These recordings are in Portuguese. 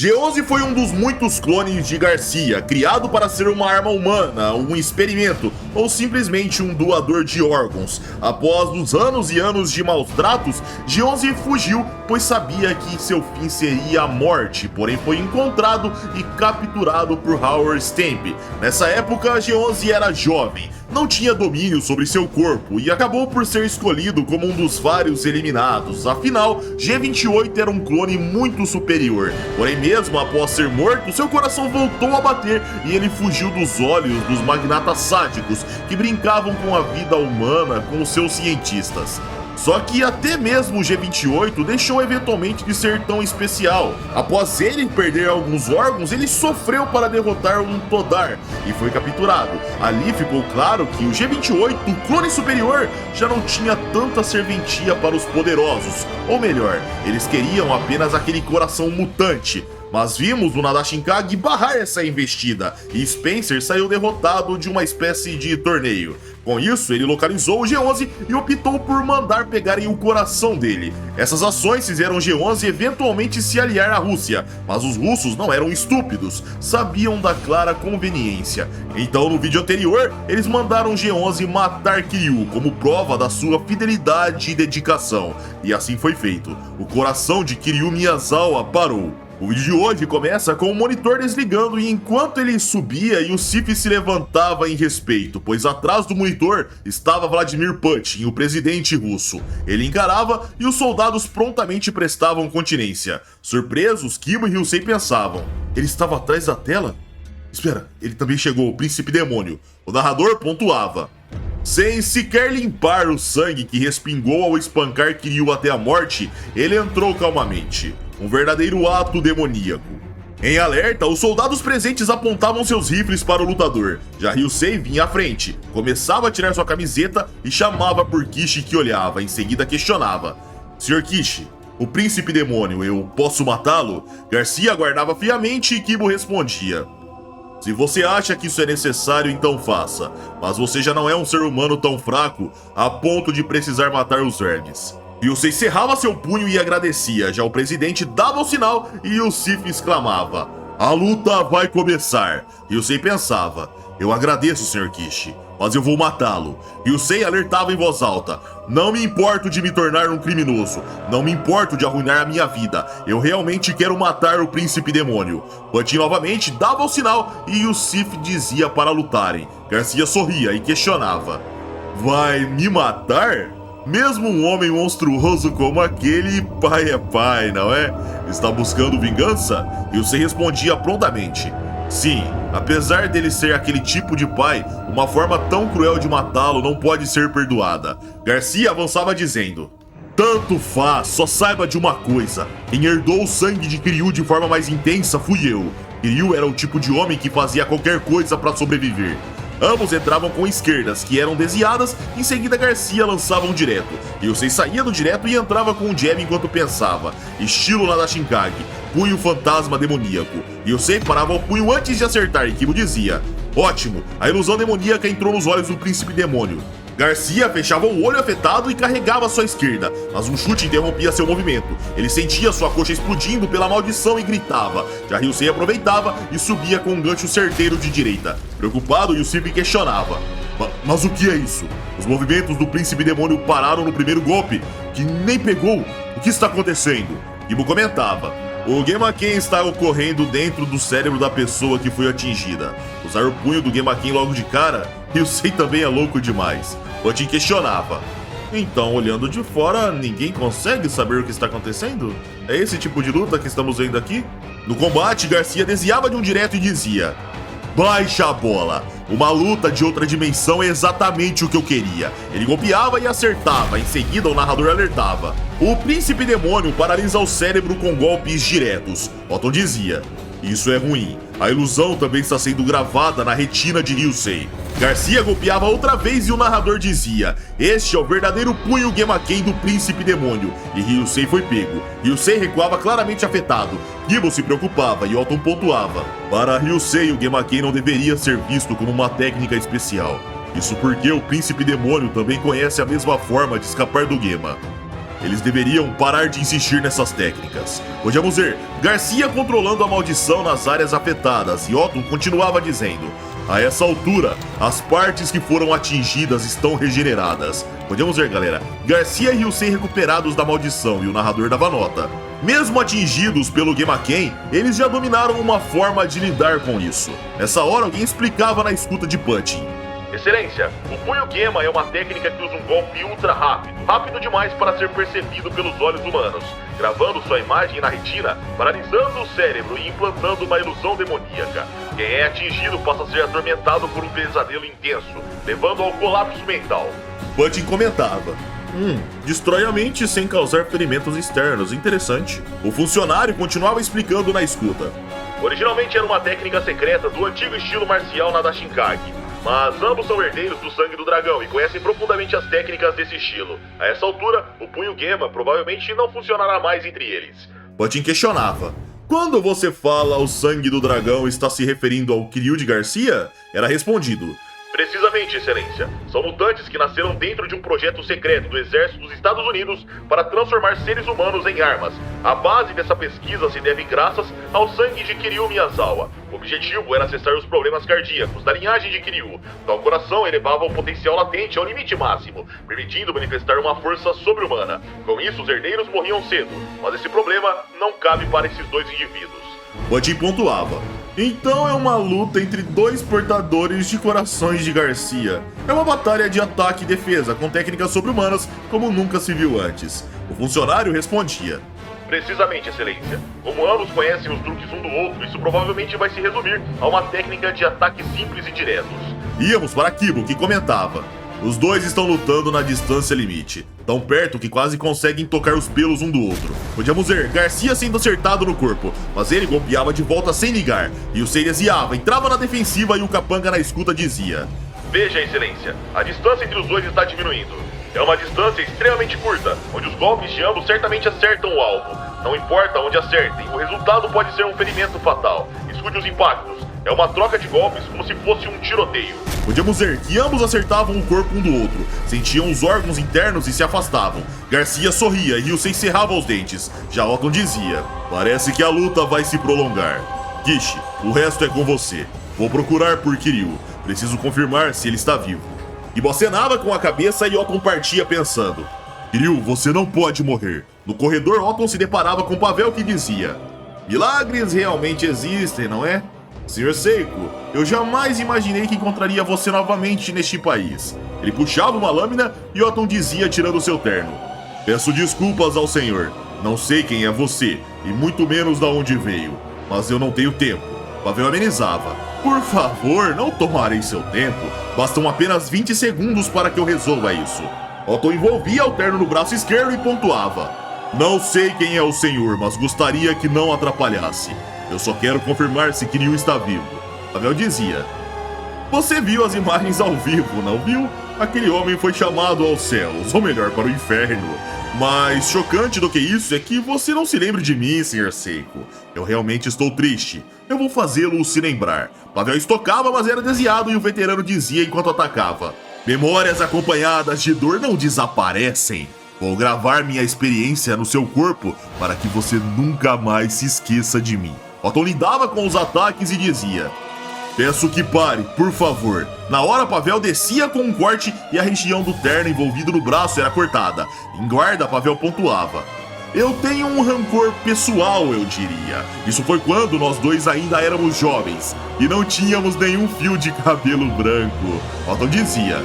G11 foi um dos muitos clones de Garcia, criado para ser uma arma humana, um experimento ou simplesmente um doador de órgãos. Após os anos e anos de maus tratos, G11 fugiu, pois sabia que seu fim seria a morte, porém foi encontrado e capturado por Howard Stamp. Nessa época, G11 era jovem, não tinha domínio sobre seu corpo e acabou por ser escolhido como um dos vários eliminados. Afinal, G28 era um clone muito superior, porém mesmo após ser morto, seu coração voltou a bater e ele fugiu dos olhos dos magnatas sádicos que brincavam com a vida humana com os seus cientistas. Só que até mesmo o G28 deixou eventualmente de ser tão especial. Após ele perder alguns órgãos, ele sofreu para derrotar um Todar e foi capturado. Ali ficou claro que o G28, o clone superior, já não tinha tanta serventia para os poderosos. Ou melhor, eles queriam apenas aquele coração mutante. Mas vimos o Nadashinkage barrar essa investida e Spencer saiu derrotado de uma espécie de torneio. Com isso, ele localizou o G11 e optou por mandar pegarem o coração dele. Essas ações fizeram G11 eventualmente se aliar à Rússia, mas os russos não eram estúpidos, sabiam da clara conveniência. Então, no vídeo anterior, eles mandaram G11 matar Kiryu como prova da sua fidelidade e dedicação. E assim foi feito. O coração de Kiryu Miyazawa parou. O vídeo de hoje começa com o monitor desligando e enquanto ele subia, Yusif se levantava em respeito, pois atrás do monitor estava Vladimir Putin, o presidente russo. Ele encarava e os soldados prontamente prestavam continência. Surpresos, Kiba e Ryusei pensavam: ele estava atrás da tela? Espera, ele também chegou, o príncipe demônio. O narrador pontuava: sem sequer limpar o sangue que respingou ao espancar Kiryu até a morte, ele entrou calmamente. Um verdadeiro ato demoníaco. Em alerta, os soldados presentes apontavam seus rifles para o lutador. Já Ryusei vinha à frente, começava a tirar sua camiseta e chamava por Kishi que olhava, em seguida questionava: Sr. Kishi, o príncipe demônio, eu posso matá-lo? Garcia aguardava friamente e Kibo respondia: se você acha que isso é necessário, então faça. Mas você já não é um ser humano tão fraco a ponto de precisar matar os vermes. Yusei cerrava seu punho e agradecia, já o presidente dava o sinal e Yusif exclamava: a luta vai começar. Yusei pensava: eu agradeço, Sr. Kishi, mas eu vou matá-lo. Yusei alertava em voz alta: não me importo de me tornar um criminoso, não me importo de arruinar a minha vida, eu realmente quero matar o príncipe demônio. Putin novamente dava o sinal e Yusif dizia para lutarem. Garcia sorria e questionava: vai me matar? Mesmo um homem monstruoso como aquele, pai é pai, não é? Está buscando vingança? Yusei respondia prontamente: sim, apesar dele ser aquele tipo de pai, uma forma tão cruel de matá-lo não pode ser perdoada. Garcia avançava dizendo: tanto faz, só saiba de uma coisa, quem herdou o sangue de Kiryu de forma mais intensa fui eu. Kiryu era o tipo de homem que fazia qualquer coisa para sobreviver. Ambos entravam com esquerdas, que eram desviadas, em seguida Garcia lançava um direto. Yusei saía do direto e entrava com um jab enquanto pensava, estilo Nadashinkage, punho fantasma demoníaco. Yusei parava o punho antes de acertar e Kibo dizia: ótimo, a ilusão demoníaca entrou nos olhos do príncipe demônio. Garcia fechava o olho afetado e carregava sua esquerda, mas um chute interrompia seu movimento. Ele sentia sua coxa explodindo pela maldição e gritava. Já Ryusei aproveitava e subia com um gancho certeiro de direita. Preocupado, Yusif questionava: mas o que é isso? Os movimentos do príncipe demônio pararam no primeiro golpe, que nem pegou. O que está acontecendo? Kibo comentava: o Gemaken está ocorrendo dentro do cérebro da pessoa que foi atingida. Usar o punho do Gemaken logo de cara? Yusei também é louco demais. Putin questionava: então, olhando de fora, ninguém consegue saber o que está acontecendo? É esse tipo de luta que estamos vendo aqui? No combate, Garcia desviava de um direto e dizia: baixa a bola! Uma luta de outra dimensão é exatamente o que eu queria. Ele golpeava e acertava, em seguida o narrador alertava: o príncipe demônio paralisa o cérebro com golpes diretos. Otton dizia: isso é ruim. A ilusão também está sendo gravada na retina de Ryusei. Garcia golpeava outra vez e o narrador dizia: este é o verdadeiro punho Gemaken do príncipe demônio. E Ryusei foi pego. Ryusei recuava claramente afetado. Kibo se preocupava e Otton pontuava: para Ryusei, o Gemaken não deveria ser visto como uma técnica especial. Isso porque o príncipe demônio também conhece a mesma forma de escapar do Gema. Eles deveriam parar de insistir nessas técnicas. Podíamos ver Garcia controlando a maldição nas áreas afetadas e Otton continuava dizendo: a essa altura, as partes que foram atingidas estão regeneradas. Podemos ver, galera, Garcia e Ryusei recuperados da maldição e o narrador dava nota. Mesmo atingidos pelo Gemaken, eles já dominaram uma forma de lidar com isso. Nessa hora, alguém explicava na escuta de Putin. Excelência, o punho Gema é uma técnica que usa um golpe ultra rápido demais para ser percebido pelos olhos humanos, gravando sua imagem na retina, paralisando o cérebro e implantando uma ilusão demoníaca. Quem é atingido passa a ser atormentado por um pesadelo intenso, levando ao colapso mental. Putin comentava: destrói a mente sem causar ferimentos externos, interessante. O funcionário continuava explicando na escuta. Originalmente era uma técnica secreta do antigo estilo marcial Nadashinkage, mas ambos são herdeiros do sangue do dragão e conhecem profundamente as técnicas desse estilo. A essa altura, o punho Gema provavelmente não funcionará mais entre eles. Putin questionava: quando você fala o sangue do dragão, está se referindo ao Kiryu de Garcia? Era respondido: precisamente, Excelência. São mutantes que nasceram dentro de um projeto secreto do Exército dos Estados Unidos para transformar seres humanos em armas. A base dessa pesquisa se deve graças ao sangue de Kiryu Miyazawa. O objetivo era acessar os problemas cardíacos da linhagem de Kiryu. Tal coração elevava o potencial latente ao limite máximo, permitindo manifestar uma força sobre-humana. Com isso, os herdeiros morriam cedo, mas esse problema não cabe para esses dois indivíduos. Putin pontuava: então é uma luta entre dois portadores de corações de Garcia. É uma batalha de ataque e defesa, com técnicas sobre-humanas como nunca se viu antes. O funcionário respondia: precisamente, Excelência. Como ambos conhecem os truques um do outro, isso provavelmente vai se resumir a uma técnica de ataques simples e diretos. Íamos para Kibo, que comentava: os dois estão lutando na distância limite, tão perto que quase conseguem tocar os pelos um do outro. Podíamos ver Garcia sendo acertado no corpo, mas ele golpeava de volta sem ligar, e o Sei desviava, entrava na defensiva e o Capanga na escuta dizia: veja, Excelência, a distância entre os dois está diminuindo. É uma distância extremamente curta, onde os golpes de ambos certamente acertam o alvo. Não importa onde acertem, o resultado pode ser um ferimento fatal. Escute os impactos. É uma troca de golpes como se fosse um tiroteio. Podíamos ver que ambos acertavam o corpo um do outro, sentiam os órgãos internos e se afastavam. Garcia sorria e Ryusei cerrava os dentes. Já Otton dizia: parece que a luta vai se prolongar. Kishi, o resto é com você. Vou procurar por Kiryu. Preciso confirmar se ele está vivo. E bocenava com a cabeça e Otton partia pensando: Kiryu, você não pode morrer. No corredor, Otton se deparava com Pavel que dizia: milagres realmente existem, não é? Sr. Seiko, eu jamais imaginei que encontraria você novamente neste país. Ele puxava uma lâmina e Otton dizia tirando seu terno: peço desculpas ao senhor. Não sei quem é você, e muito menos de onde veio. Mas eu não tenho tempo. Pavel amenizava: por favor, não tomarem seu tempo. Bastam apenas 20 segundos para que eu resolva isso. Otton envolvia o terno no braço esquerdo e pontuava: não sei quem é o senhor, mas gostaria que não atrapalhasse. Eu só quero confirmar se Kiryu está vivo. Pavel dizia: você viu as imagens ao vivo, não viu? Aquele homem foi chamado aos céus, ou melhor, para o inferno. Mais chocante do que isso é que você não se lembre de mim, Sr. Seiko. Eu realmente estou triste. Eu vou fazê-lo se lembrar. Pavel estocava, mas era desviado e o veterano dizia enquanto atacava: memórias acompanhadas de dor não desaparecem. Vou gravar minha experiência no seu corpo para que você nunca mais se esqueça de mim. Otton lidava com os ataques e dizia: peço que pare, por favor. Na hora, Pavel descia com um corte e a região do terno envolvido no braço era cortada. Em guarda, Pavel pontuava: eu tenho um rancor pessoal, eu diria. Isso foi quando nós dois ainda éramos jovens e não tínhamos nenhum fio de cabelo branco. Otton dizia: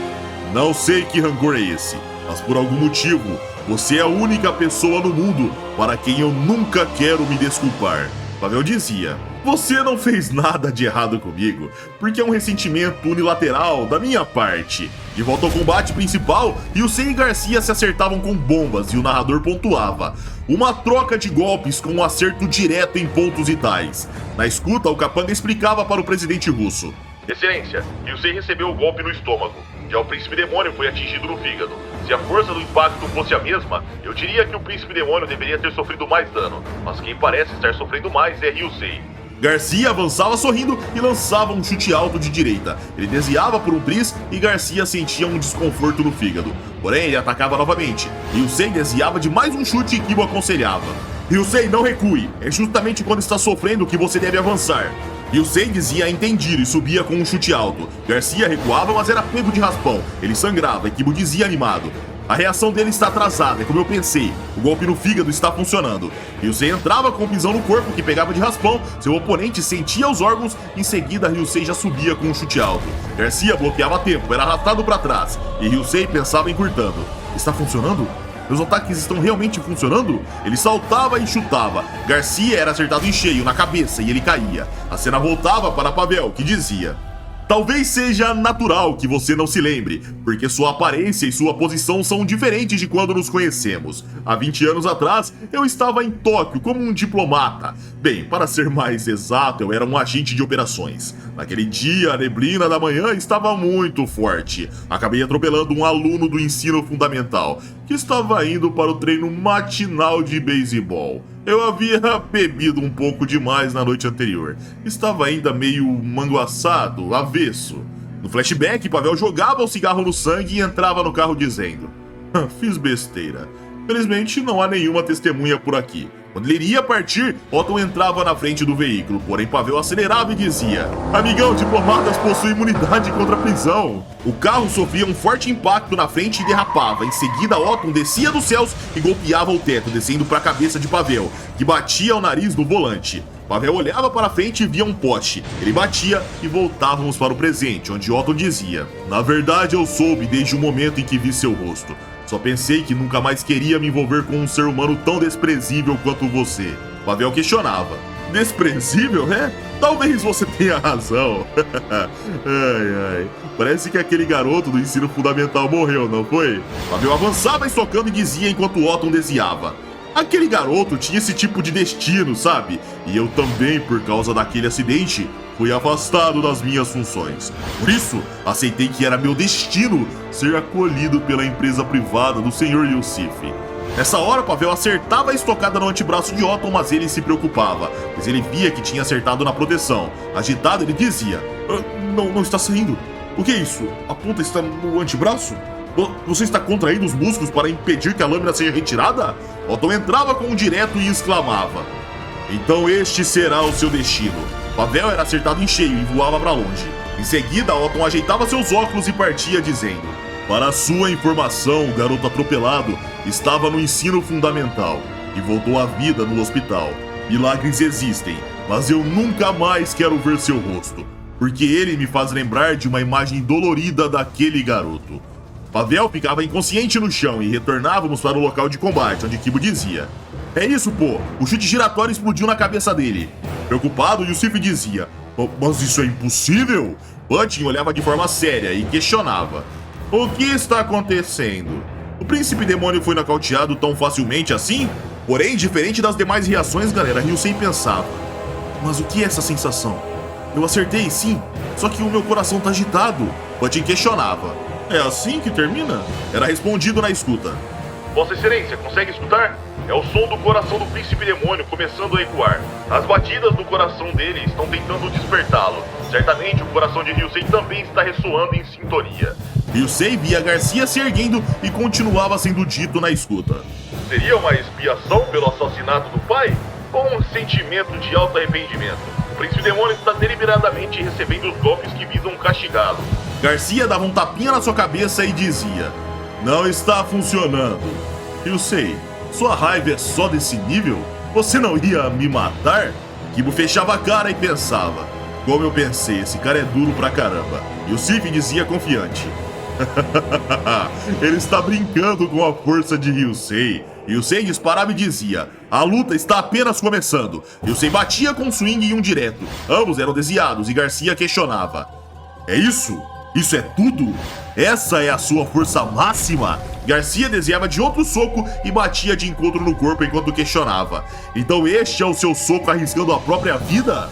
não sei que rancor é esse, mas por algum motivo, você é a única pessoa no mundo para quem eu nunca quero me desculpar. Pavel dizia: você não fez nada de errado comigo, porque é um ressentimento unilateral da minha parte. De volta ao combate principal, Ryusei e Garcia se acertavam com bombas e o narrador pontuava: uma troca de golpes com um acerto direto em pontos vitais. Na escuta, o Capanga explicava para o presidente russo: Excelência, Ryusei recebeu o golpe no estômago. Já o Príncipe Demônio foi atingido no fígado. Se a força do impacto fosse a mesma, eu diria que o Príncipe Demônio deveria ter sofrido mais dano. Mas quem parece estar sofrendo mais é Ryusei. Garcia avançava sorrindo e lançava um chute alto de direita. Ele desviava por um tris e Garcia sentia um desconforto no fígado. Porém, ele atacava novamente. Ryusei desviava de mais um chute e Kibo aconselhava: Ryusei, não recue. É justamente quando está sofrendo que você deve avançar. Ryusei dizia entendido e subia com um chute alto. Garcia recuava, mas era pego de raspão. Ele sangrava e Kibo dizia animado: a reação dele está atrasada, é como eu pensei. O golpe no fígado está funcionando. Ryusei entrava com um pisão no corpo que pegava de raspão. Seu oponente sentia os órgãos. Em seguida, Ryusei já subia com um chute alto. Garcia bloqueava a tempo, era arrastado para trás. E Ryusei pensava encurtando. Está funcionando? Meus ataques estão realmente funcionando? Ele saltava e chutava. Garcia era acertado em cheio, na cabeça, e ele caía. A cena voltava para Pavel, que dizia: talvez seja natural que você não se lembre, porque sua aparência e sua posição são diferentes de quando nos conhecemos. Há 20 anos atrás, eu estava em Tóquio como um diplomata. Bem, para ser mais exato, eu era um agente de operações. Naquele dia, a neblina da manhã estava muito forte. Acabei atropelando um aluno do ensino fundamental, que estava indo para o treino matinal de beisebol. Eu havia bebido um pouco demais na noite anterior. Estava ainda meio manguaçado, avesso. No flashback, Pavel jogava o cigarro no sangue e entrava no carro dizendo: fiz besteira. Felizmente, não há nenhuma testemunha por aqui. Quando ele iria partir, Otton entrava na frente do veículo, porém Pavel acelerava e dizia: amigão, diplomatas possuem imunidade contra a prisão. O carro sofria um forte impacto na frente e derrapava. Em seguida, Otton descia dos céus e golpeava o teto, descendo para a cabeça de Pavel, que batia o nariz no volante. Pavel olhava para frente e via um poste. Ele batia e voltávamos para o presente, onde Otton dizia: na verdade, eu soube desde o momento em que vi seu rosto. Só pensei que nunca mais queria me envolver com um ser humano tão desprezível quanto você. Pavel questionava: desprezível, é? Talvez você tenha razão. Ai. Parece que aquele garoto do ensino fundamental morreu, não foi? Pavel avançava estocando e dizia enquanto Otton desviava: aquele garoto tinha esse tipo de destino, sabe? E eu também, por causa daquele acidente, fui afastado das minhas funções. Por isso, aceitei que era meu destino ser acolhido pela empresa privada do Sr. Yusif. Nessa hora, Pavel acertava a estocada no antebraço de Otton, mas ele se preocupava, pois ele via que tinha acertado na proteção. Agitado, ele dizia: não está saindo. O que é isso? A ponta está no antebraço? Você está contraindo os músculos para impedir que a lâmina seja retirada? Otton entrava com um direto e exclamava: então este será o seu destino. Pavel era acertado em cheio e voava para longe. Em seguida, Otton ajeitava seus óculos e partia dizendo: para sua informação, o garoto atropelado estava no ensino fundamental e voltou à vida no hospital. Milagres existem, mas eu nunca mais quero ver seu rosto, porque ele me faz lembrar de uma imagem dolorida daquele garoto. Pavel ficava inconsciente no chão e retornávamos para o local de combate, onde Kibo dizia: é isso, pô, o chute giratório explodiu na cabeça dele. Preocupado, Yusif dizia: mas isso é impossível? Button olhava de forma séria e questionava: o que está acontecendo? O príncipe demônio foi nocauteado tão facilmente assim? Porém, diferente das demais reações, galera, Ryusei pensava: mas o que é essa sensação? Eu acertei, sim, só que o meu coração tá agitado. Button questionava: é assim que termina? Era respondido na escuta: Vossa Excelência, consegue escutar? É o som do coração do príncipe demônio começando a ecoar. As batidas do coração dele estão tentando despertá-lo. Certamente o coração de Ryusei também está ressoando em sintonia. Ryusei via Garcia se erguendo e continuava sendo dito na escuta: seria uma expiação pelo assassinato do pai? Ou um sentimento de alto arrependimento? O príncipe demônio está deliberadamente recebendo os golpes que visam castigá-lo. Garcia dava um tapinha na sua cabeça e dizia: não está funcionando. Ryusei, sua raiva é só desse nível? Você não ia me matar? Kibo fechava a cara e pensava: como eu pensei, esse cara é duro pra caramba. Yusif dizia confiante: ele está brincando com a força de Ryusei. Ryusei disparava e dizia: a luta está apenas começando. Ryusei batia com um swing e um direto. Ambos eram desviados e Garcia questionava: é isso? Isso é tudo? Essa é a sua força máxima? Garcia desviava de outro soco e batia de encontro no corpo enquanto questionava: então este é o seu soco arriscando a própria vida?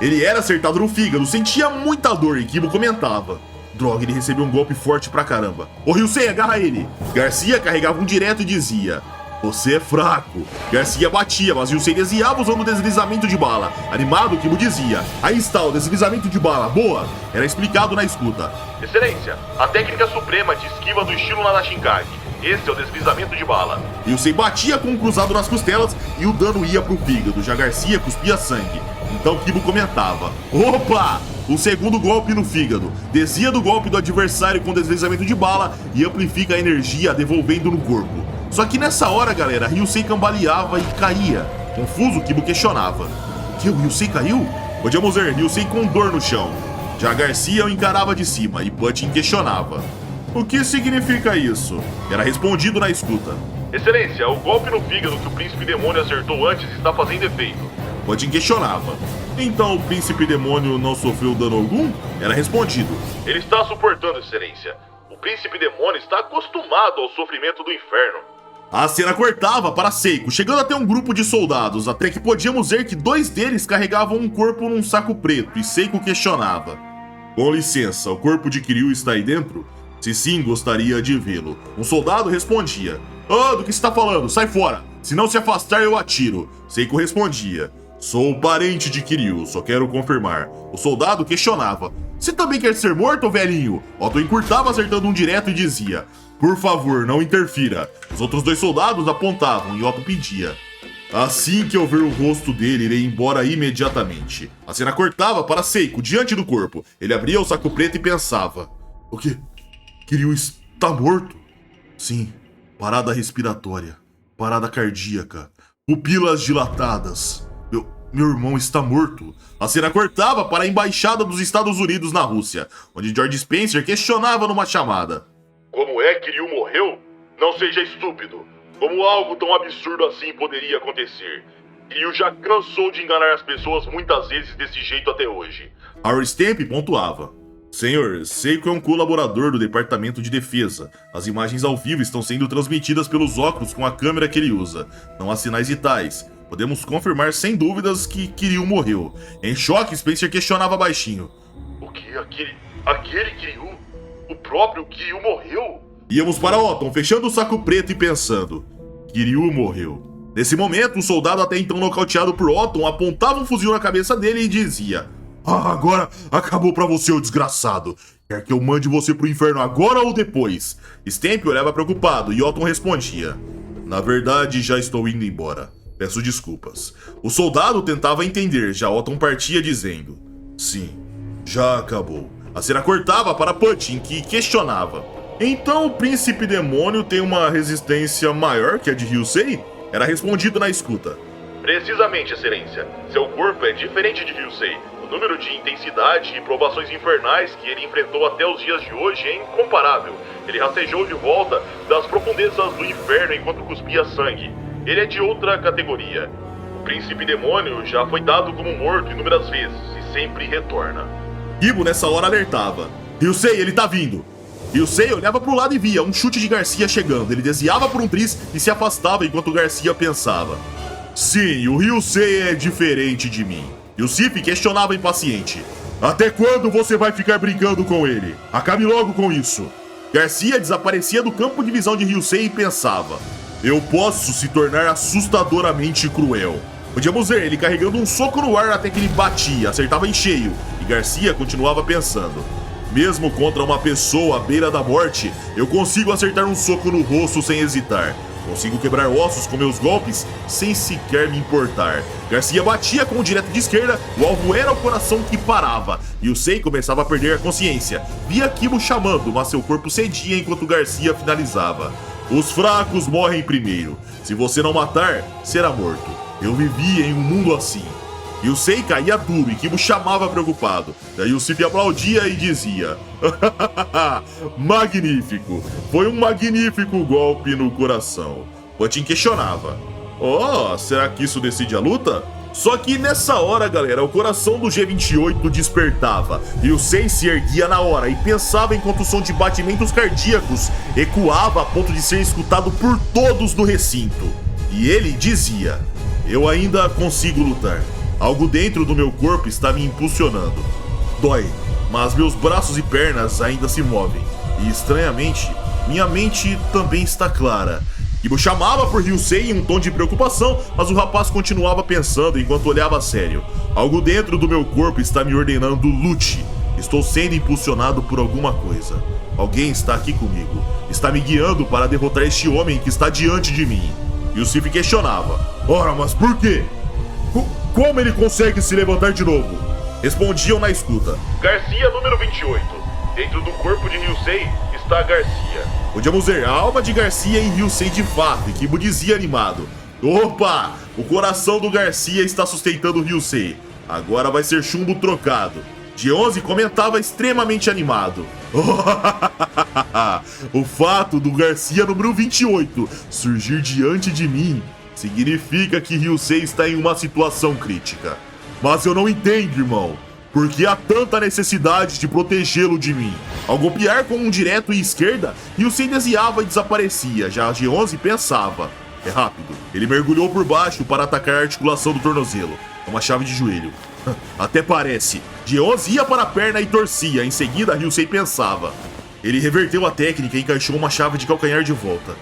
Ele era acertado no fígado, sentia muita dor e Kibo comentava: droga, ele recebeu um golpe forte pra caramba. Ô Ryusei, agarra ele. Garcia carregava um direto e dizia: Você é fraco. Garcia batia, mas Yusei desviava usando o deslizamento de bala. Animado, Kibo dizia: aí está o deslizamento de bala, boa. Era explicado na escuta. Excelência, a técnica suprema de esquiva do estilo Nanashinkage. Esse é o deslizamento de bala. Yusei batia com um cruzado nas costelas e o dano ia pro fígado. Já Garcia cuspia sangue. Então Kibo comentava: opa! O segundo golpe no fígado. Desvia do golpe do adversário com deslizamento de bala e amplifica a energia devolvendo no corpo. Só que nessa hora, galera, Ryusei cambaleava e caía. Confuso, Kibo questionava: o que? O Ryusei caiu? Podíamos ver Ryusei com dor no chão. Já Garcia o encarava de cima e Putin questionava: o que significa isso? Era respondido na escuta: Excelência, o golpe no fígado que o Príncipe Demônio acertou antes está fazendo efeito. Putin questionava: então o Príncipe Demônio não sofreu dano algum? Era respondido: ele está suportando, Excelência. O Príncipe Demônio está acostumado ao sofrimento do inferno. A cena cortava para Seiko, chegando até um grupo de soldados, até que podíamos ver que 2 deles carregavam um corpo num saco preto, e Seiko questionava: com licença, o corpo de Kiryu está aí dentro? Se sim, gostaria de vê-lo. Um soldado respondia: do que você está falando? Sai fora! Se não se afastar, eu atiro. Seiko respondia: sou o parente de Kiryu, só quero confirmar. O soldado questionava: você também quer ser morto, velhinho? Otto encurtava acertando um direto e dizia: por favor, não interfira. Os outros 2 soldados apontavam e Otto pedia: assim que eu ver o rosto dele, irei embora imediatamente. A cena cortava para Seiko, diante do corpo. Ele abria o saco preto e pensava: o quê? Kiryu está morto? Sim, parada respiratória, parada cardíaca, pupilas dilatadas. Meu irmão está morto. A cena cortava para a embaixada dos Estados Unidos na Rússia, onde George Spencer questionava numa chamada: como é que Kiryu morreu? Não seja estúpido. Como algo tão absurdo assim poderia acontecer? Kiryu já cansou de enganar as pessoas muitas vezes desse jeito até hoje. Harry Stamp pontuava: senhor, Seiko é um colaborador do Departamento de Defesa. As imagens ao vivo estão sendo transmitidas pelos óculos com a câmera que ele usa. Não há sinais vitais. Podemos confirmar sem dúvidas que Kiryu morreu. Em choque, Spencer questionava baixinho: o que? Aquele Kiryu? O próprio Kiryu morreu? Íamos para Otton, fechando o saco preto e pensando: Kiryu morreu. Nesse momento, o soldado até então nocauteado por Otton apontava um fuzil na cabeça dele e dizia: agora acabou pra você, ô desgraçado. Quer que eu mande você pro inferno agora ou depois? Stamp olhava preocupado e Otton respondia: na verdade, já estou indo embora. Peço desculpas. O soldado tentava entender, já Otton partia dizendo: sim, já acabou. A cena cortava para Putin, que questionava: então o Príncipe Demônio tem uma resistência maior que a de Ryusei? Era respondido na escuta: precisamente, Excelência. Seu corpo é diferente de Ryusei. O número de intensidade e provações infernais que ele enfrentou até os dias de hoje é incomparável. Ele rastejou de volta das profundezas do inferno enquanto cuspia sangue. Ele é de outra categoria. O Príncipe Demônio já foi dado como morto inúmeras vezes e sempre retorna. Kibo nessa hora alertava: Ryusei, ele tá vindo. Ryusei olhava pro lado e via um chute de Garcia chegando. Ele desviava por um tris e se afastava enquanto Garcia pensava: sim, o Ryusei é diferente de mim. Yusif questionava impaciente: até quando você vai ficar brincando com ele? Acabe logo com isso. Garcia desaparecia do campo de visão de Ryusei e pensava: eu posso se tornar assustadoramente cruel. Podíamos ver ele carregando um soco no ar até que ele batia, acertava em cheio, e Garcia continuava pensando: mesmo contra uma pessoa à beira da morte, eu consigo acertar um soco no rosto sem hesitar. Consigo quebrar ossos com meus golpes sem sequer me importar. Garcia batia com o direto de esquerda, o alvo era o coração que parava. E o Sei começava a perder a consciência. Via Kibo chamando, mas seu corpo cedia enquanto Garcia finalizava. Os fracos morrem primeiro. Se você não matar, será morto. Eu vivia em um mundo assim. E o Sei caía duro e Kibo chamava preocupado. Daí o Sif aplaudia e dizia: magnífico! Foi um magnífico golpe no coração. Putin questionava: será que isso decide a luta? Só que nessa hora, galera, o coração do G28 despertava. E o Sei se erguia na hora e pensava enquanto o som de batimentos cardíacos ecoava a ponto de ser escutado por todos no recinto. E ele dizia: eu ainda consigo lutar. Algo dentro do meu corpo está me impulsionando. Dói, mas meus braços e pernas ainda se movem. E estranhamente, minha mente também está clara. Kibo chamava por Ryusei em um tom de preocupação, mas o rapaz continuava pensando enquanto olhava a sério. Algo dentro do meu corpo está me ordenando lute. Estou sendo impulsionado por alguma coisa. Alguém está aqui comigo. Está me guiando para derrotar este homem que está diante de mim. Yusif questionava. Ora, mas por quê? Como ele consegue se levantar de novo? Respondiam na escuta. Garcia número 28. Dentro do corpo de Ryusei está Garcia. Podíamos ver a alma de Garcia em Ryusei de fato, e Kibo dizia animado. Opa! O coração do Garcia está sustentando Ryusei. Agora vai ser chumbo trocado. G11 comentava extremamente animado. O fato do Garcia número 28 surgir diante de mim significa que Ryusei está em uma situação crítica. Mas eu não entendo, irmão. Por que há tanta necessidade de protegê-lo de mim? Ao golpear com um direto e esquerda, Ryusei desviava e desaparecia. Já G11 pensava. É rápido. Ele mergulhou por baixo para atacar a articulação do tornozelo. É uma chave de joelho. Até parece. G11 ia para a perna e torcia. Em seguida, Ryusei pensava. Ele reverteu a técnica e encaixou uma chave de calcanhar de volta.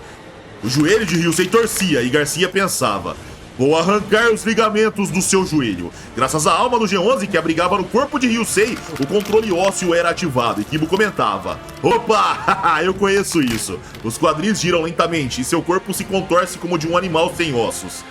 O joelho de Ryusei torcia e Garcia pensava. Vou arrancar os ligamentos do seu joelho. Graças à alma do G11 que abrigava no corpo de Ryusei, o controle ósseo era ativado e Kibo comentava. Opa, eu conheço isso. Os quadris giram lentamente e seu corpo se contorce como de um animal sem ossos.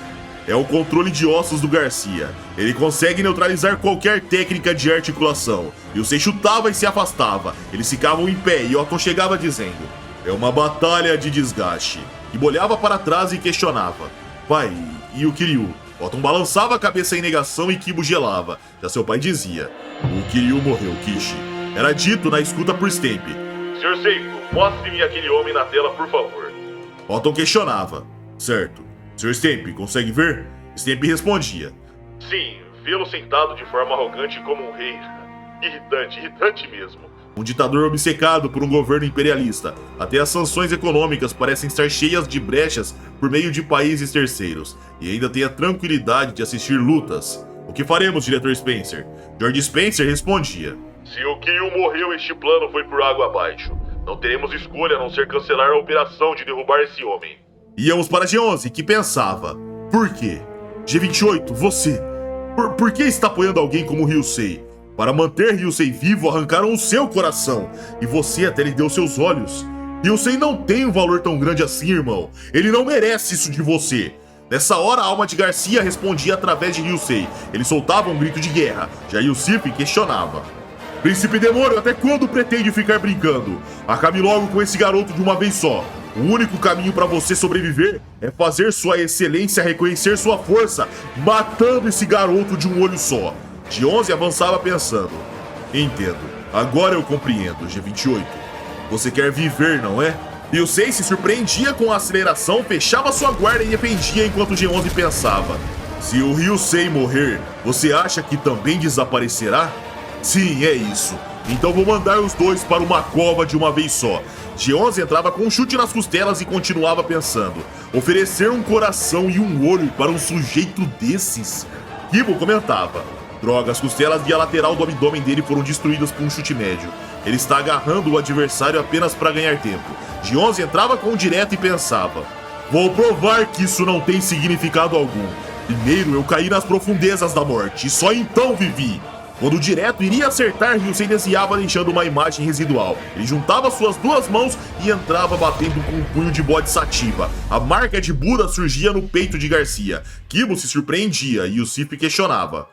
É o controle de ossos do Garcia. Ele consegue neutralizar qualquer técnica de articulação. Ryusei chutava e se afastava. Eles ficavam em pé e Otton chegava dizendo. É uma batalha de desgaste. Kibo olhava para trás e questionava. Pai, e o Kiryu? Otton balançava a cabeça em negação e Kibo gelava. Já seu pai dizia. O Kiryu morreu, Kishi. Era dito na escuta por Stamp. Sr. Seiko, mostre-me aquele homem na tela, por favor. Otton questionava. Certo. Sr. Stamp, consegue ver? Stamp respondia. Sim, vê-lo sentado de forma arrogante como um rei. Irritante mesmo. Um ditador obcecado por um governo imperialista. Até as sanções econômicas parecem estar cheias de brechas por meio de países terceiros. E ainda tem a tranquilidade de assistir lutas. O que faremos, diretor Spencer? George Spencer respondia. Se o Kiryu morreu, este plano foi por água abaixo. Não teremos escolha a não ser cancelar a operação de derrubar esse homem. Íamos para G11, que pensava. Por quê? G28, você. Por que está apoiando alguém como Ryusei? Para manter Ryusei vivo, arrancaram o seu coração. E você até lhe deu seus olhos. Ryusei não tem um valor tão grande assim, irmão. Ele não merece isso de você. Nessa hora, a alma de Garcia respondia através de Ryusei. Ele soltava um grito de guerra. Já Yusif questionava. Príncipe Demônio, até quando pretende ficar brincando? Acabe logo com esse garoto de uma vez só. O único caminho para você sobreviver é fazer sua excelência reconhecer sua força, matando esse garoto de um olho só. G11 avançava pensando. Entendo. Agora eu compreendo, G28. Você quer viver, não é? Ryusei se surpreendia com a aceleração, fechava sua guarda e defendia enquanto G11 pensava. Se o Ryusei morrer, você acha que também desaparecerá? Sim, é isso. Então vou mandar os dois para uma cova de uma vez só. G11 entrava com um chute nas costelas e continuava pensando. Oferecer um coração e um olho para um sujeito desses? Kibo comentava. Droga, as costelas e a lateral do abdômen dele foram destruídas por um chute médio. Ele está agarrando o adversário apenas para ganhar tempo. G11 entrava com um direto e pensava. Vou provar que isso não tem significado algum. Primeiro eu caí nas profundezas da morte e só então vivi. Quando o direto iria acertar, Ryusei desviava deixando uma imagem residual. Ele juntava suas duas mãos e entrava batendo com um punho de Bodhisattva. A marca de Buda surgia no peito de Garcia. Kibo se surpreendia e Yusif questionava.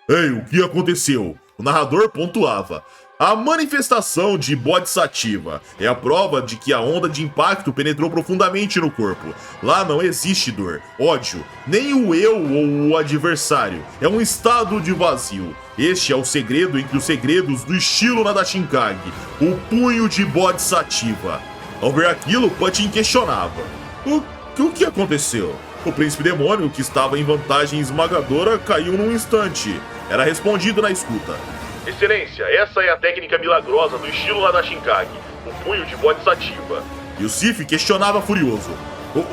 Ei, o que aconteceu? O narrador pontuava. A manifestação de Bodhisattva é a prova de que a onda de impacto penetrou profundamente no corpo. Lá não existe dor, ódio, nem o eu ou o adversário. É um estado de vazio. Este é o segredo entre os segredos do estilo Nadashinkage, o punho de Bodhisattva. Ao ver aquilo, Putin questionava. O que aconteceu? O príncipe demônio, que estava em vantagem esmagadora, caiu num instante. Era respondido na escuta. Excelência, essa é a técnica milagrosa do estilo Nadashinkage, o punho de Bodhisattva. Yusif questionava furioso.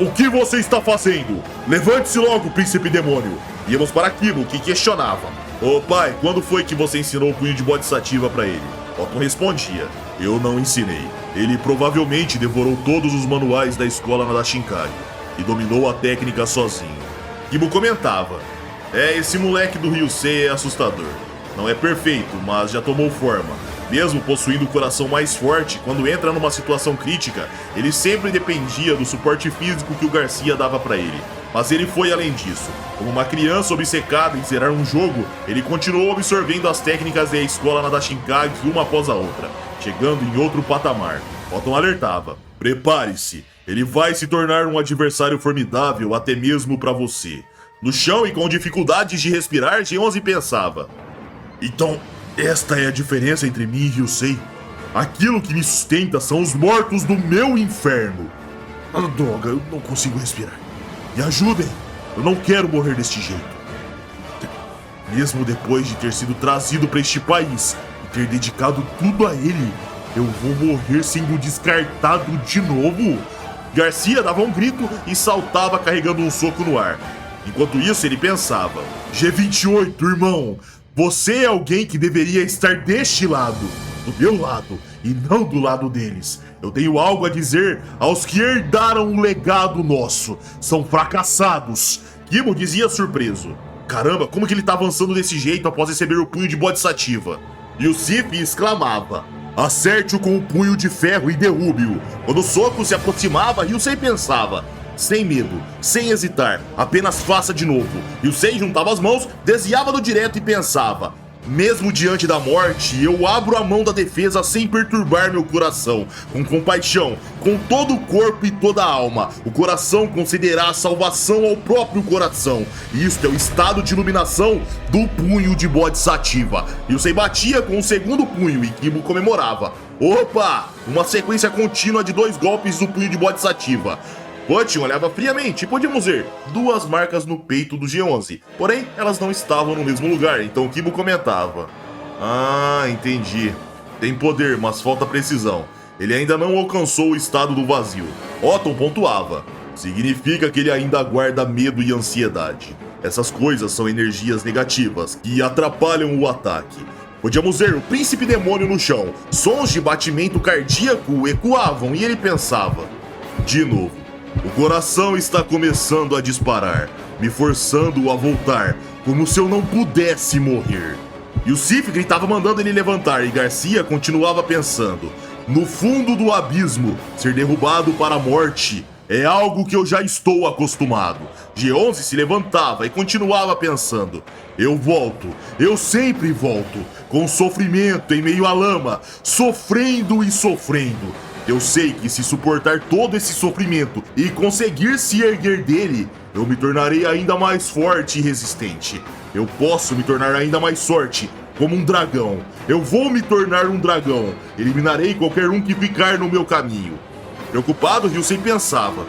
O que você está fazendo? Levante-se logo, príncipe demônio. Íamos para Kibo, que questionava. Ô pai, quando foi que você ensinou o punho de Bodhisattva para ele? Otton respondia. Eu não ensinei. Ele provavelmente devorou todos os manuais da escola Nadashinkage. e dominou a técnica sozinho. Kibo comentava: esse moleque do Ryusei é assustador. Não é perfeito, mas já tomou forma. Mesmo possuindo o coração mais forte, quando entra numa situação crítica, ele sempre dependia do suporte físico que o Garcia dava pra ele. Mas ele foi além disso. Como uma criança obcecada em zerar um jogo, ele continuou absorvendo as técnicas da escola Nadashinkage uma após a outra, chegando em outro patamar. Otton alertava: prepare-se, ele vai se tornar um adversário formidável até mesmo pra você. No chão e com dificuldades de respirar, G11 pensava: então, esta é a diferença entre mim e Ryusei. Aquilo que me sustenta são os mortos do meu inferno. Droga, eu não consigo respirar. Me ajudem, eu não quero morrer deste jeito. Mesmo depois de ter sido trazido para este país e ter dedicado tudo a ele, eu vou morrer sendo descartado de novo? Garcia dava um grito e saltava carregando um soco no ar. Enquanto isso, ele pensava: G28, irmão, você é alguém que deveria estar deste lado, do meu lado, e não do lado deles. Eu tenho algo a dizer aos que herdaram um legado nosso. São fracassados. Kibo dizia surpreso: caramba, como que ele tá avançando desse jeito após receber o punho de Bodhisattva? E o Sif exclamava: acerte-o com o punho de ferro e derrube-o. Quando o soco se aproximava, Ryusei pensava: sem medo, sem hesitar, apenas faça de novo. Ryusei juntava as mãos, desviava do direto e pensava: mesmo diante da morte, eu abro a mão da defesa sem perturbar meu coração. Com compaixão, com todo o corpo e toda a alma. O coração concederá a salvação ao próprio coração. Isto é o estado de iluminação do punho de Bodhisattva. Ryusei batia com o segundo punho e Kibo comemorava: opa! Uma sequência contínua de 2 golpes do punho de Bodhisattva. Otton olhava friamente e podíamos ver 2 marcas no peito do G11. Porém, elas não estavam no mesmo lugar, então Kibo comentava: ah, entendi. Tem poder, mas falta precisão. Ele ainda não alcançou o estado do vazio. Otton pontuava: significa que ele ainda guarda medo e ansiedade. Essas coisas são energias negativas que atrapalham o ataque. Podíamos ver o príncipe demônio no chão. Sons de batimento cardíaco ecoavam e ele pensava: de novo. O coração está começando a disparar, me forçando a voltar, como se eu não pudesse morrer. E o Sif gritava mandando ele levantar e Garcia continuava pensando: no fundo do abismo, ser derrubado para a morte é algo que eu já estou acostumado. G11 se levantava e continuava pensando: eu volto, eu sempre volto, com sofrimento em meio à lama, sofrendo e sofrendo. Eu sei que se suportar todo esse sofrimento e conseguir se erguer dele, eu me tornarei ainda mais forte e resistente. Eu posso me tornar ainda mais forte, como um dragão. Eu vou me tornar um dragão. Eliminarei qualquer um que ficar no meu caminho. Preocupado, Ryusei pensava: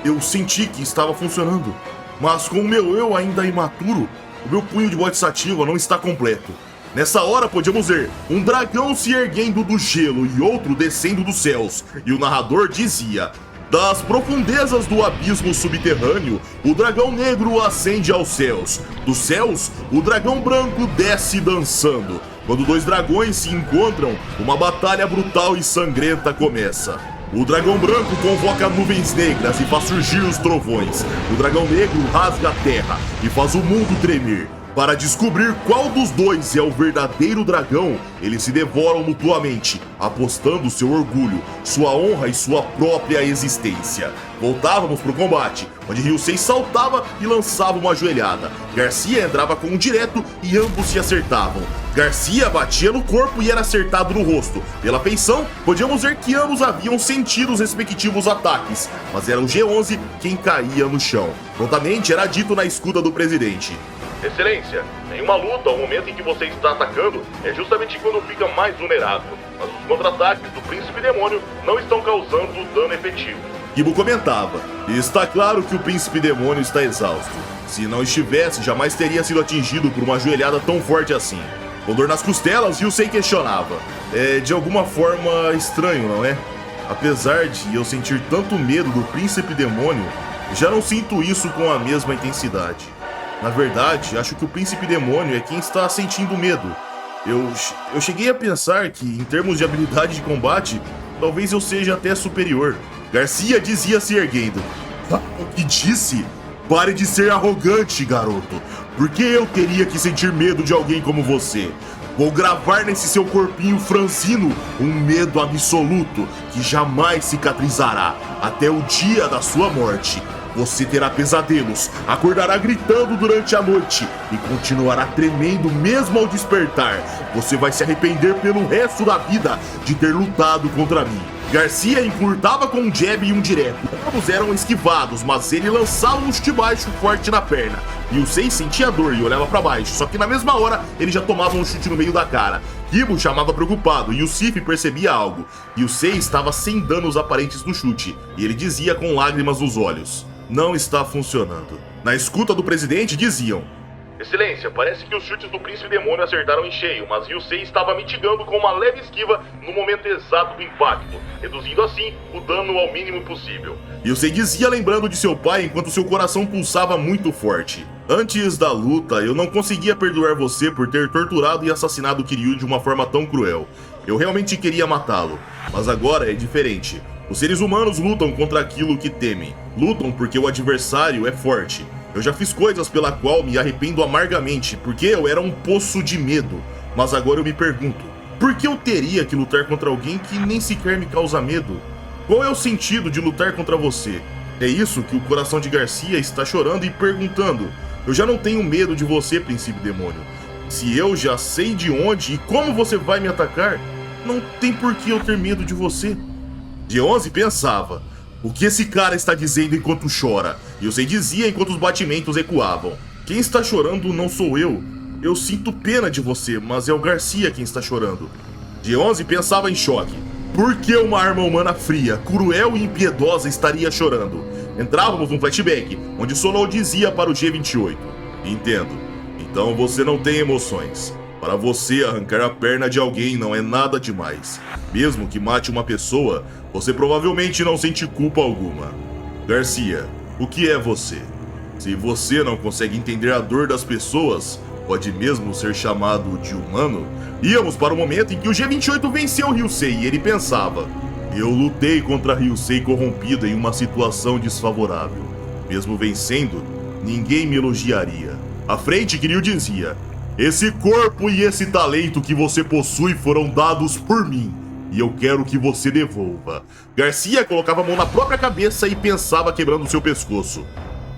eu senti que estava funcionando, mas com o meu eu ainda imaturo, o meu punho de Bodhisattva não está completo. Nessa hora podíamos ver um dragão se erguendo do gelo e outro descendo dos céus, e o narrador dizia: das profundezas do abismo subterrâneo, o dragão negro ascende aos céus. Dos céus, o dragão branco desce dançando. Quando 2 dragões se encontram, uma batalha brutal e sangrenta começa. O dragão branco convoca nuvens negras e faz surgir os trovões. O dragão negro rasga a terra e faz o mundo tremer. Para descobrir qual dos 2 é o verdadeiro dragão, eles se devoram mutuamente, apostando seu orgulho, sua honra e sua própria existência. Voltávamos pro combate, onde Ryusei saltava e lançava uma joelhada. Garcia entrava com um direto e ambos se acertavam. Garcia batia no corpo e era acertado no rosto. Pela feição, podíamos ver que ambos haviam sentido os respectivos ataques, mas era o G11 quem caía no chão. Prontamente era dito na escuta do presidente: Excelência, em uma luta, o momento em que você está atacando é justamente quando fica mais vulnerável, mas os contra-ataques do Príncipe Demônio não estão causando dano efetivo. Kibo comentava: e está claro que o Príncipe Demônio está exausto. Se não estivesse, jamais teria sido atingido por uma joelhada tão forte assim. Com dor nas costelas, Ryusei questionava: é de alguma forma estranho, não é? Apesar de eu sentir tanto medo do Príncipe Demônio, já não sinto isso com a mesma intensidade. Na verdade, acho que o Príncipe Demônio é quem está sentindo medo. Eu cheguei a pensar que, em termos de habilidade de combate, talvez eu seja até superior. Garcia dizia se erguendo: que disse? Pare de ser arrogante, garoto. Por que eu teria que sentir medo de alguém como você? Vou gravar nesse seu corpinho franzino um medo absoluto que jamais cicatrizará até o dia da sua morte. Você terá pesadelos, acordará gritando durante a noite e continuará tremendo mesmo ao despertar. Você vai se arrepender pelo resto da vida de ter lutado contra mim. Garcia encurtava com um jab e um direto. Ambos eram esquivados, mas ele lançava um chute baixo forte na perna. Yusei sentia dor e olhava pra baixo, só que na mesma hora ele já tomava um chute no meio da cara. Kibo chamava preocupado e Yusif percebia algo. Yusei estava sem danos aparentes no chute e ele dizia com lágrimas nos olhos: não está funcionando. Na escuta do presidente diziam: Excelência, parece que os chutes do Príncipe Demônio acertaram em cheio, mas Yusei estava mitigando com uma leve esquiva no momento exato do impacto, reduzindo assim o dano ao mínimo possível. Yusei dizia lembrando de seu pai enquanto seu coração pulsava muito forte. Antes da luta, eu não conseguia perdoar você por ter torturado e assassinado Kiryu de uma forma tão cruel. Eu realmente queria matá-lo, mas agora é diferente. Os seres humanos lutam contra aquilo que temem. Lutam porque o adversário é forte. Eu já fiz coisas pela qual me arrependo amargamente, porque eu era um poço de medo. Mas agora eu me pergunto, por que eu teria que lutar contra alguém que nem sequer me causa medo? Qual é o sentido de lutar contra você? É isso que o coração de Garcia está chorando e perguntando. Eu já não tenho medo de você, Príncipe Demônio. Se eu já sei de onde e como você vai me atacar, não tem por que eu ter medo de você. G11 pensava: o que esse cara está dizendo enquanto chora? Yusei dizia enquanto os batimentos ecoavam: quem está chorando não sou eu. Eu sinto pena de você, mas é o Garcia quem está chorando. G11 pensava em choque. Por que uma arma humana fria, cruel e impiedosa estaria chorando? Entrávamos num flashback, onde Sonou dizia para o G28: entendo, então você não tem emoções. Para você, arrancar a perna de alguém não é nada demais. Mesmo que mate uma pessoa, você provavelmente não sente culpa alguma. Garcia, o que é você? Se você não consegue entender a dor das pessoas, pode mesmo ser chamado de humano? Íamos para o momento em que o G28 venceu Ryusei e ele pensava: eu lutei contra Ryusei corrompida em uma situação desfavorável. Mesmo vencendo, ninguém me elogiaria. À frente, Kiryu dizia: esse corpo e esse talento que você possui foram dados por mim, e eu quero que você devolva. Garcia colocava a mão na própria cabeça e pensava quebrando seu pescoço.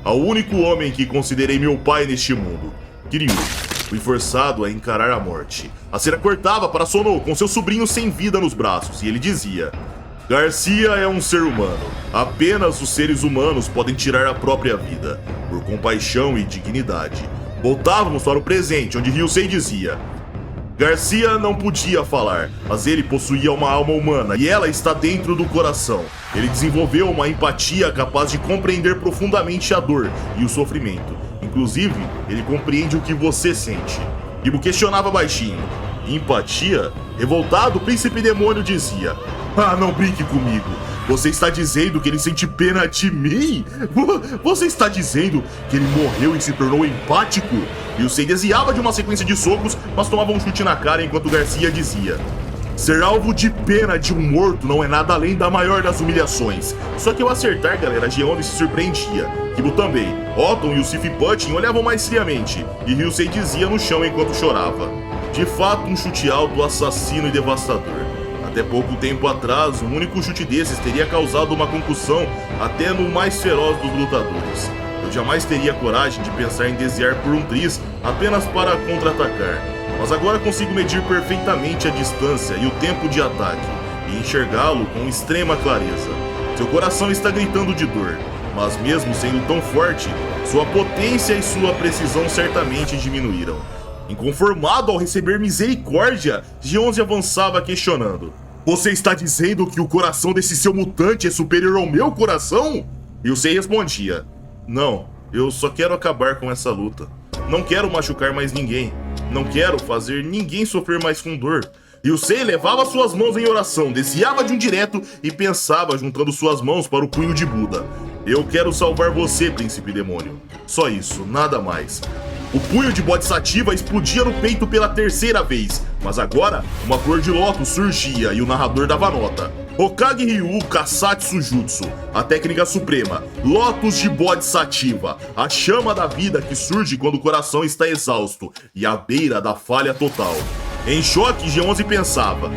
Ao único homem que considerei meu pai neste mundo, Kiryu. Fui forçado a encarar a morte. A cena cortava para Sonou com seu sobrinho sem vida nos braços, e ele dizia: Garcia é um ser humano. Apenas os seres humanos podem tirar a própria vida, por compaixão e dignidade. Voltávamos para o presente, onde Ryusei dizia: Garcia não podia falar, mas ele possuía uma alma humana e ela está dentro do coração. Ele desenvolveu uma empatia capaz de compreender profundamente a dor e o sofrimento. Inclusive, ele compreende o que você sente. Kibo questionava baixinho: empatia? Revoltado, o Príncipe Demônio dizia: ah, não brinque comigo. Você está dizendo que ele sente pena de mim? Você está dizendo que ele morreu e se tornou empático? Yusei desviava de uma sequência de socos, mas tomava um chute na cara enquanto Garcia dizia: ser alvo de pena de um morto não é nada além da maior das humilhações. Só que ao acertar, galera, G11 se surpreendia. Kibo também. Otton e o Sif Putin olhavam mais friamente, e Ryusei dizia no chão enquanto chorava: de fato, um chute alto, assassino e devastador. Até pouco tempo atrás, um único chute desses teria causado uma concussão até no mais feroz dos lutadores. Eu jamais teria coragem de pensar em desviar por um tris apenas para contra-atacar. Mas agora consigo medir perfeitamente a distância e o tempo de ataque, e enxergá-lo com extrema clareza. Seu coração está gritando de dor, mas mesmo sendo tão forte, sua potência e sua precisão certamente diminuíram. Inconformado ao receber misericórdia, G11 avançava questionando: você está dizendo que o coração desse seu mutante é superior ao meu coração? Yusei respondia: não, eu só quero acabar com essa luta. Não quero machucar mais ninguém. Não quero fazer ninguém sofrer mais com dor. Yusei levava suas mãos em oração, desviava de um direto e pensava juntando suas mãos para o punho de Buda. Eu quero salvar você, Príncipe Demônio. Só isso, nada mais. O punho de Bodhisattva explodia no peito pela terceira vez, mas agora uma flor de lótus surgia e o narrador dava nota: Hokage Ryu Kasatsu Jutsu, a técnica suprema, Lotus de Bodhisattva, a chama da vida que surge quando o coração está exausto e à beira da falha total. Em choque, G11 pensava: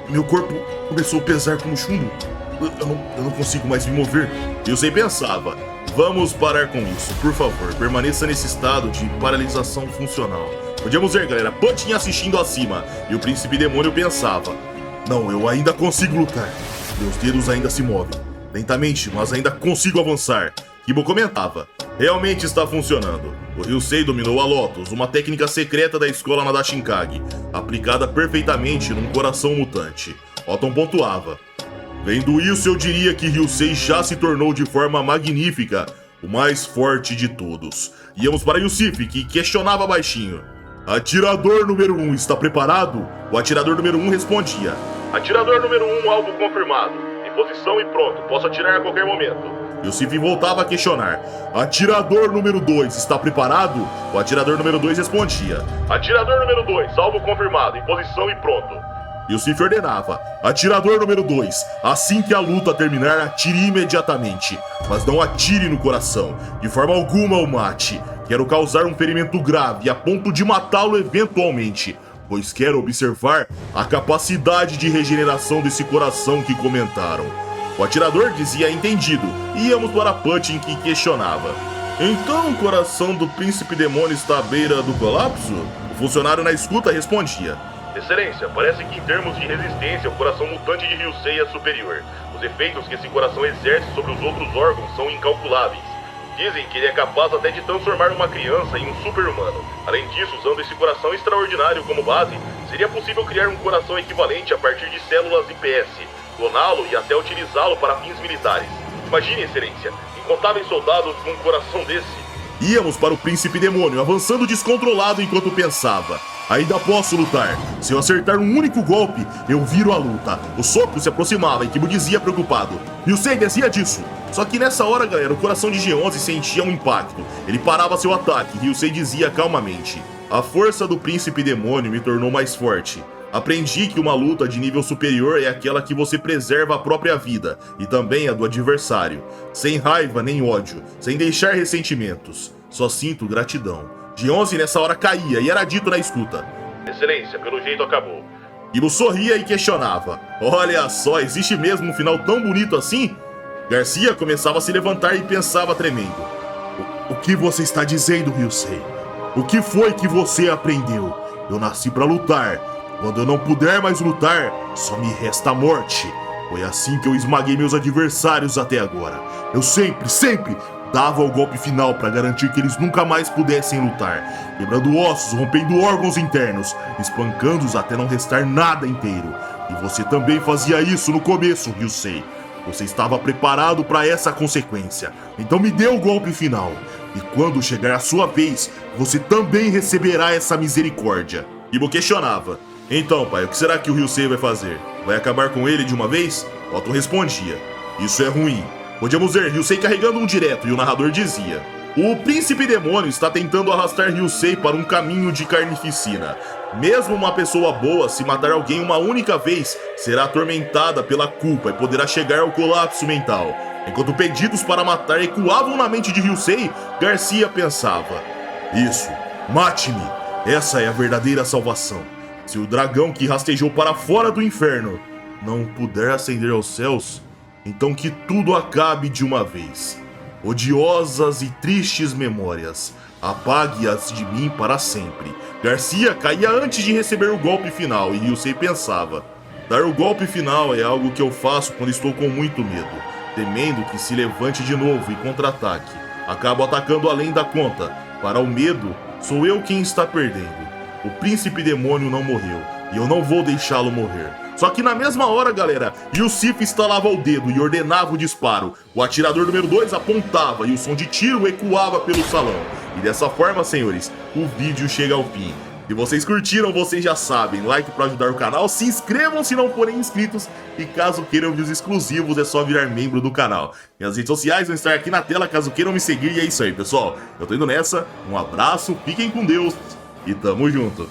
meu corpo começou a pesar como chumbo. Eu não consigo mais me mover. Ryusei pensava: vamos parar com isso, por favor, permaneça nesse estado de paralisação funcional. Podíamos ver, galera, Punch assistindo acima, e o Príncipe Demônio pensava: não, eu ainda consigo lutar. Meus dedos ainda se movem. Lentamente, mas ainda consigo avançar. Kibo comentava: realmente está funcionando. O Ryusei dominou a Lotus, uma técnica secreta da escola Nadashinkage, aplicada perfeitamente num coração mutante. Otton pontuava: vendo isso, eu diria que Ryusei já se tornou de forma magnífica o mais forte de todos. Íamos para Yusif, que questionava baixinho: atirador número 1 está preparado? O atirador número 1 respondia: atirador número 1, alvo confirmado. Em posição e pronto, posso atirar a qualquer momento. Yusif voltava a questionar: atirador número 2 está preparado? O atirador número 2 respondia: atirador número 2, alvo confirmado. Em posição e pronto. Yusif ordenava: atirador número 2, assim que a luta terminar, atire imediatamente. Mas não atire no coração, de forma alguma o mate. Quero causar um ferimento grave a ponto de matá-lo eventualmente, pois quero observar a capacidade de regeneração desse coração que comentaram. O atirador dizia entendido, e íamos para Punch, que questionava: então o coração do Príncipe Demônio está à beira do colapso? O funcionário na escuta respondia: Excelência, parece que em termos de resistência, o coração mutante de Ryusei é superior. Os efeitos que esse coração exerce sobre os outros órgãos são incalculáveis. Dizem que ele é capaz até de transformar uma criança em um super-humano. Além disso, usando esse coração extraordinário como base, seria possível criar um coração equivalente a partir de células IPS, cloná-lo e até utilizá-lo para fins militares. Imagine, Excelência, incontáveis soldados com um coração desse. Íamos para o Príncipe Demônio, avançando descontrolado enquanto pensava: ainda posso lutar. Se eu acertar um único golpe, eu viro a luta. O soco se aproximava e Kibo dizia preocupado: Ryusei descia disso. Só que nessa hora, galera, o coração de G11 sentia um impacto. Ele parava seu ataque e Ryusei dizia calmamente: a força do Príncipe Demônio me tornou mais forte. Aprendi que uma luta de nível superior é aquela que você preserva a própria vida e também a do adversário, sem raiva nem ódio, sem deixar ressentimentos. Só sinto gratidão. G11 nessa hora caía e era dito na escuta: Excelência, pelo jeito acabou. Kibo sorria e questionava: olha só, existe mesmo um final tão bonito assim? Garcia começava a se levantar e pensava tremendo: o que você está dizendo, Ryusei? O que foi que você aprendeu? Eu nasci para lutar. Quando eu não puder mais lutar, só me resta a morte. Foi assim que eu esmaguei meus adversários até agora. Eu sempre dava o golpe final para garantir que eles nunca mais pudessem lutar, quebrando ossos, rompendo órgãos internos, espancando-os até não restar nada inteiro. E você também fazia isso no começo, Ryusei. Você estava preparado para essa consequência, então me dê o golpe final. E quando chegar a sua vez, você também receberá essa misericórdia. Kibo questionava: então, pai, o que será que o Ryusei vai fazer? Vai acabar com ele de uma vez? Otton respondia: isso é ruim. Podíamos ver Ryusei carregando um direto e o narrador dizia: o Príncipe Demônio está tentando arrastar Ryusei para um caminho de carnificina. Mesmo uma pessoa boa, se matar alguém uma única vez, será atormentada pela culpa e poderá chegar ao colapso mental. Enquanto pedidos para matar ecoavam na mente de Ryusei, Garcia pensava: isso, mate-me. Essa é a verdadeira salvação. Se o dragão que rastejou para fora do inferno não puder ascender aos céus, então que tudo acabe de uma vez. Odiosas e tristes memórias, apague-as de mim para sempre. Garcia caía antes de receber o golpe final e Ryusei pensava: dar o golpe final é algo que eu faço quando estou com muito medo, temendo que se levante de novo e contra-ataque. Acabo atacando além da conta. Para o medo, sou eu quem está perdendo. O Príncipe Demônio não morreu, e eu não vou deixá-lo morrer. Só que na mesma hora, galera, Yusif estalava o dedo e ordenava o disparo. O atirador número 2 apontava e o som de tiro ecoava pelo salão. E dessa forma, senhores, o vídeo chega ao fim. Se vocês curtiram, vocês já sabem, like para ajudar o canal, se inscrevam se não forem inscritos e caso queiram vídeos exclusivos é só virar membro do canal. Minhas redes sociais vão estar aqui na tela caso queiram me seguir e é isso aí, pessoal. Eu tô indo nessa, um abraço, fiquem com Deus e tamo junto.